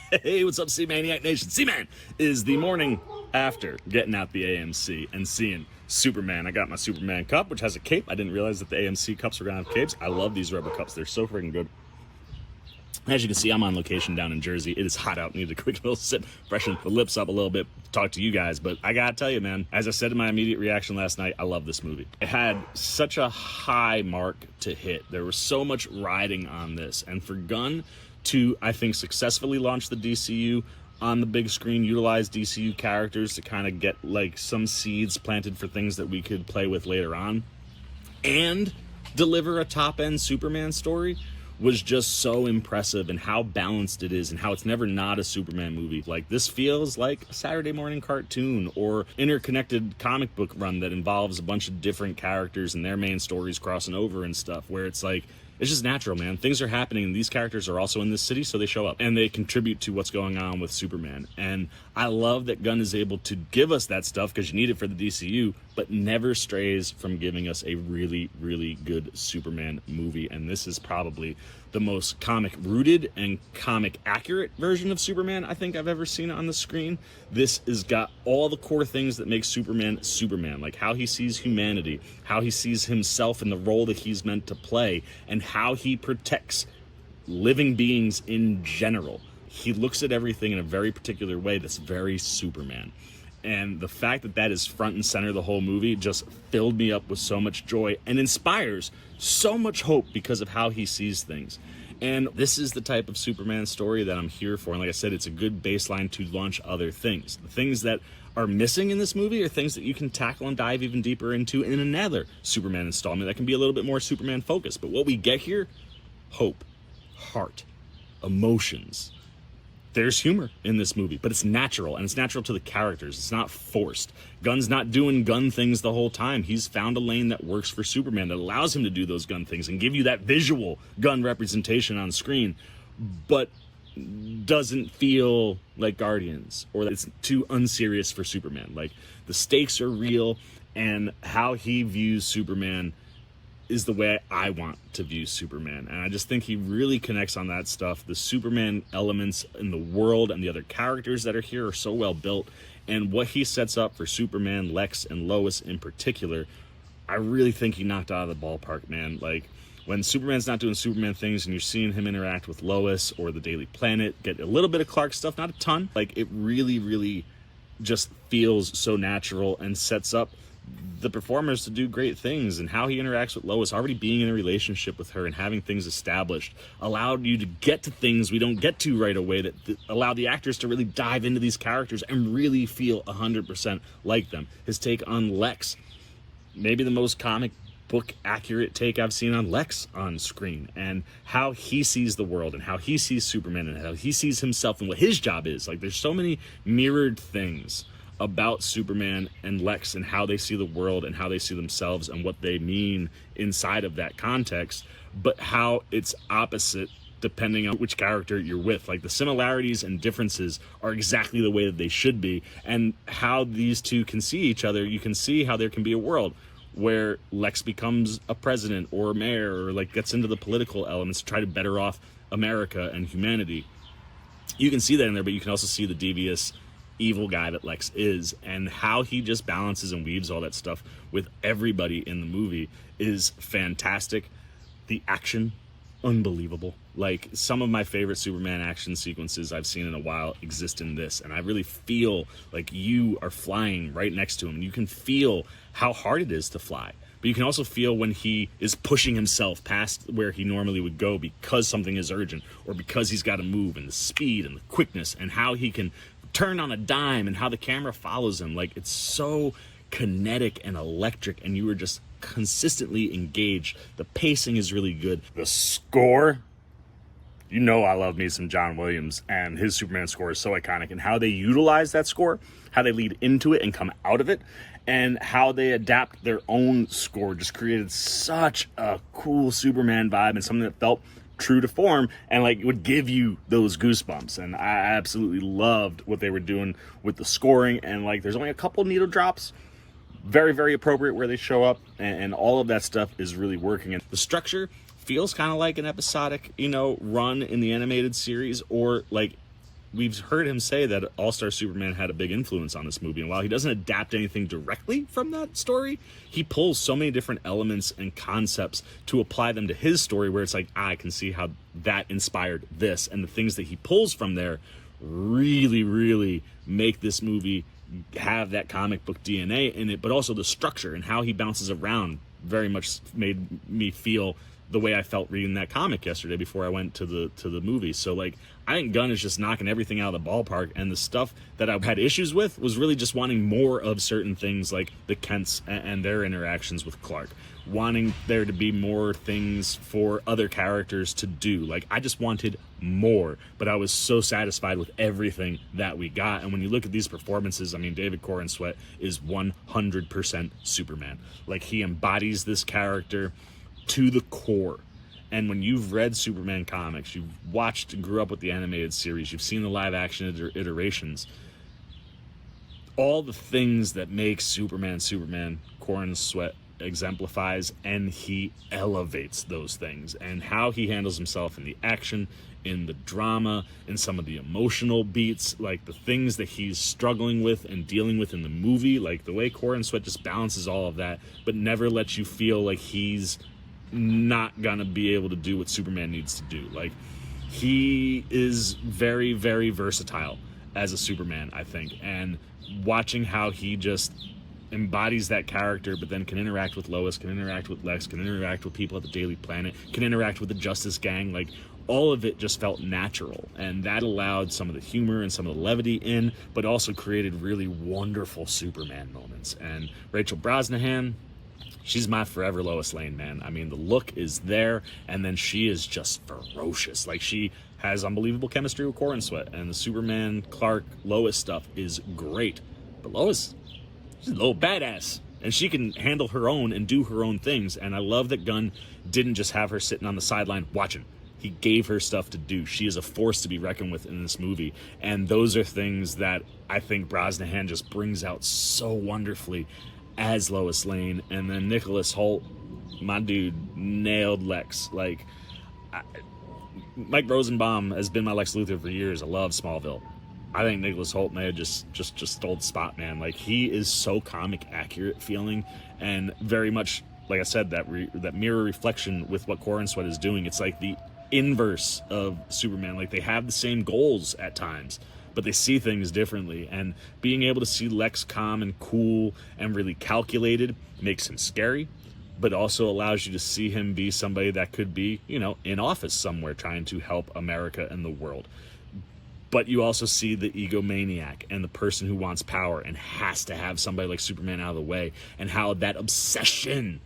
Hey, what's up, C-Maniac Nation? C-Man is the morning after getting out the AMC and seeing Superman. I got my Superman cup, which has a cape. I didn't realize that the AMC cups were going to have capes. I love these rubber cups. They're so freaking good. As you can see, I'm on location down in Jersey. It is hot out. Need a quick little sip, freshen the lips up a little bit, talk to you guys. But I gotta tell you, man, as I said in my immediate reaction last night, I love this movie. It had such a high mark to hit. There was so much riding on this. And for Gunn to, I think, successfully launch the DCU on the big screen, utilize DCU characters to kind of get like some seeds planted for things that we could play with later on, and deliver a top-end Superman story was just so impressive, and how balanced it is and how it's never not a Superman movie. Like, this feels like a Saturday morning cartoon or interconnected comic book run that involves a bunch of different characters and their main stories crossing over and stuff, where it's like, it's just natural, man. Things are happening, and these characters are also in this city, so they show up and they contribute to what's going on with Superman. And I love that Gunn is able to give us that stuff because you need it for the DCU, but never strays from giving us a really, really good Superman movie. And this is probably the most comic rooted and comic accurate version of Superman I think I've ever seen on the screen. This has got all the core things that make Superman Superman, like how he sees humanity, how he sees himself in the role that he's meant to play, and how he protects living beings in general. He looks at everything in a very particular way that's very Superman. And the fact that that is front and center the whole movie just filled me up with so much joy and inspires so much hope because of how he sees things. And this is the type of Superman story that I'm here for. And like I said, it's a good baseline to launch other things. The things that are missing in this movie are things that you can tackle and dive even deeper into in another Superman installment that can be a little bit more Superman focused. But what we get here, hope, heart, emotions. There's humor in this movie, but it's natural, and it's natural to the characters. It's not forced. Gunn's not doing Gunn things the whole time. He's found a lane that works for Superman that allows him to do those Gunn things and give you that visual Gunn representation on screen, but doesn't feel like Guardians or that it's too unserious for Superman. Like, the stakes are real, and how he views Superman is the way I want to view Superman. And I just think he really connects on that stuff. The Superman elements in the world and the other characters that are here are so well built. And what he sets up for Superman, Lex, and Lois in particular, I really think he knocked out of the ballpark, man. Like, when Superman's not doing Superman things and you're seeing him interact with Lois or the Daily Planet, get a little bit of Clark stuff, not a ton. Like, it really, really just feels so natural and sets up the performers to do great things. And how he interacts with Lois, already being in a relationship with her and having things established, allowed you to get to things we don't get to right away, that allow the actors to really dive into these characters and really feel 100% like them. His take on Lex, maybe the most comic book accurate take I've seen on Lex on screen, and how he sees the world and how he sees Superman and how he sees himself and what his job is. Like, there's so many mirrored things about Superman and Lex and how they see the world and how they see themselves and what they mean inside of that context, but how it's opposite depending on which character you're with. Like, the similarities and differences are exactly the way that they should be, and how these two can see each other. You can see how there can be a world where Lex becomes a president or a mayor, or like gets into the political elements to try to better off America and humanity. You can see that in there, but you can also see the devious evil guy that Lex is, and how he just balances and weaves all that stuff with everybody in the movie is fantastic. The action, unbelievable. Like, some of my favorite Superman action sequences I've seen in a while exist in this, and I really feel like you are flying right next to him. You can feel how hard it is to fly, but you can also feel when he is pushing himself past where he normally would go because something is urgent, or because he's got to move, and the speed and the quickness, and how he can turn on a dime, and how the camera follows him. Like, it's so kinetic and electric, and you are just consistently engaged. The pacing is really good. The score, you know, I love me some John Williams, and his Superman score is so iconic, and how they utilize that score, how they lead into it and come out of it, and how they adapt their own score just created such a cool Superman vibe, and something that felt true to form and like would give you those goosebumps. And I absolutely loved what they were doing with the scoring, and like, there's only a couple needle drops, very, very appropriate where they show up, and all of that stuff is really working. And the structure feels kind of like an episodic, run in the animated series, or like we've heard him say that All-Star Superman had a big influence on this movie, and while he doesn't adapt anything directly from that story, he pulls so many different elements and concepts to apply them to his story, where it's like, I can see how that inspired this, and the things that he pulls from there really, really make this movie have that comic book DNA in it, but also the structure and how he bounces around very much made me feel the way I felt reading that comic yesterday before I went to the movie. So like, I think Gunn is just knocking everything out of the ballpark, and the stuff that I had issues with was really just wanting more of certain things, like the Kents and their interactions with Clark, wanting there to be more things for other characters to do. Like, I just wanted more, but I was so satisfied with everything that we got. And when you look at these performances, I mean, David Corenswet is 100% Superman. Like, he embodies this character to the core. And when you've read Superman comics, you've watched and grew up with the animated series, you've seen the live action iterations, all the things that make Superman, Corenswet exemplifies, and he elevates those things. And how he handles himself in the action, in the drama, in some of the emotional beats, like the things that he's struggling with and dealing with in the movie, like the way Corenswet just balances all of that, but never lets you feel like he's not gonna be able to do what Superman needs to do. Like, he is very, very versatile as a Superman, I think, and watching how he just embodies that character, but then can interact with Lois, can interact with Lex, can interact with people at the Daily Planet, can interact with the Justice Gang, like, all of it just felt natural, and that allowed some of the humor and some of the levity in, but also created really wonderful Superman moments. And Rachel Brosnahan, she's my forever Lois Lane, man. I mean, the look is there, and then she is just ferocious. Like, she has unbelievable chemistry with Corenswet, and the Superman, Clark, Lois stuff is great. But Lois, she's a little badass, and she can handle her own and do her own things. And I love that Gunn didn't just have her sitting on the sideline watching. He gave her stuff to do. She is a force to be reckoned with in this movie. And those are things that I think Brosnahan just brings out so wonderfully as Lois Lane. And then Nicholas Hoult, my dude, nailed Lex. Like, Mike Rosenbaum has been my Lex Luthor for years. I love Smallville. I think Nicholas Hoult may have just stole the spot, man. Like, he is so comic accurate feeling, and very much, like I said, that mirror reflection with what Corenswet is doing. It's like the inverse of Superman. Like, they have the same goals at times, but they see things differently. And being able to see Lex calm and cool and really calculated makes him scary, but also allows you to see him be somebody that could be, you know, in office somewhere trying to help America and the world. But you also see the egomaniac and the person who wants power and has to have somebody like Superman out of the way, and how that obsession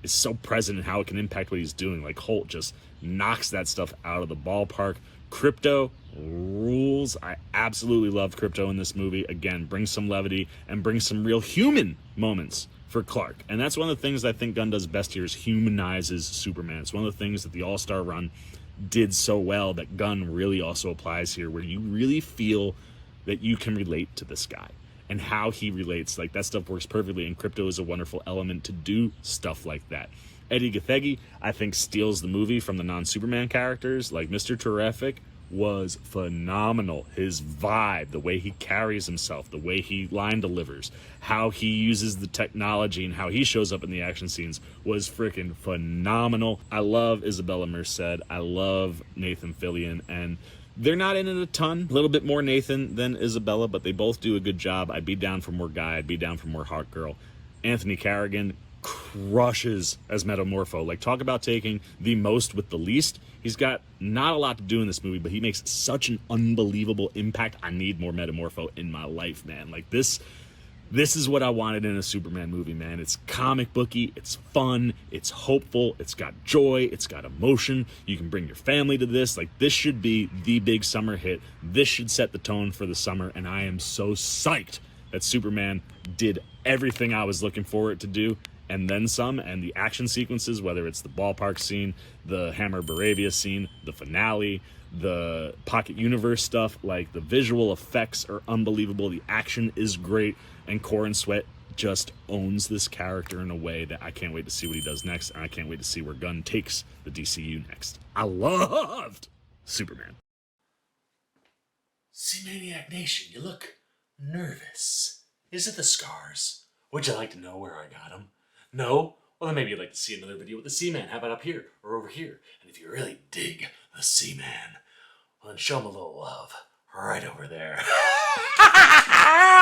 is so present and how it can impact what he's doing. Like, Hoult just knocks that stuff out of the ballpark. Krypto rules. I absolutely loved Krypto in this movie. Again, brings some levity and brings some real human moments for Clark. And that's one of the things I think Gunn does best here, is humanizes Superman. It's one of the things that the All-Star run did so well that Gunn really also applies here, where you really feel that you can relate to this guy and how he relates. Like, that stuff works perfectly, and Krypto is a wonderful element to do stuff like that. Edi Gethegi, I think, steals the movie from the non-Superman characters. Like, Mr. Terrific was phenomenal. His vibe, the way he carries himself, the way he line delivers, how he uses the technology, and how he shows up in the action scenes was freaking phenomenal. I love Isabela Merced. I love Nathan Fillion, and they're not in it a ton. A little bit more Nathan than Isabela, but they both do a good job. I'd be down for more Guy. I'd be down for more Hawkgirl. Anthony Carrigan crushes as Metamorpho. Like, talk about taking the most with the least. He's got not a lot to do in this movie, but he makes such an unbelievable impact. I need more Metamorpho in my life, man. Like, this is what I wanted in a Superman movie, man. It's comic booky, it's fun, it's hopeful, it's got joy, it's got emotion. You can bring your family to this. Like, this should be the big summer hit. This should set the tone for the summer, and I am so psyched that Superman did everything I was looking for it to do, and then some. And the action sequences, whether it's the ballpark scene, the Hammer Baravia scene, the finale, the Pocket Universe stuff, like, the visual effects are unbelievable. The action is great, and Corenswet just owns this character in a way that I can't wait to see what he does next, and I can't wait to see where Gunn takes the DCU next. I loved Superman. Maniac Nation, you look nervous. Is it the scars? Would you like to know where I got them? No? Well, then maybe you'd like to see another video with the Seaman. How about up here or over here? And if you really dig the Seaman, well, then show him a little love right over there.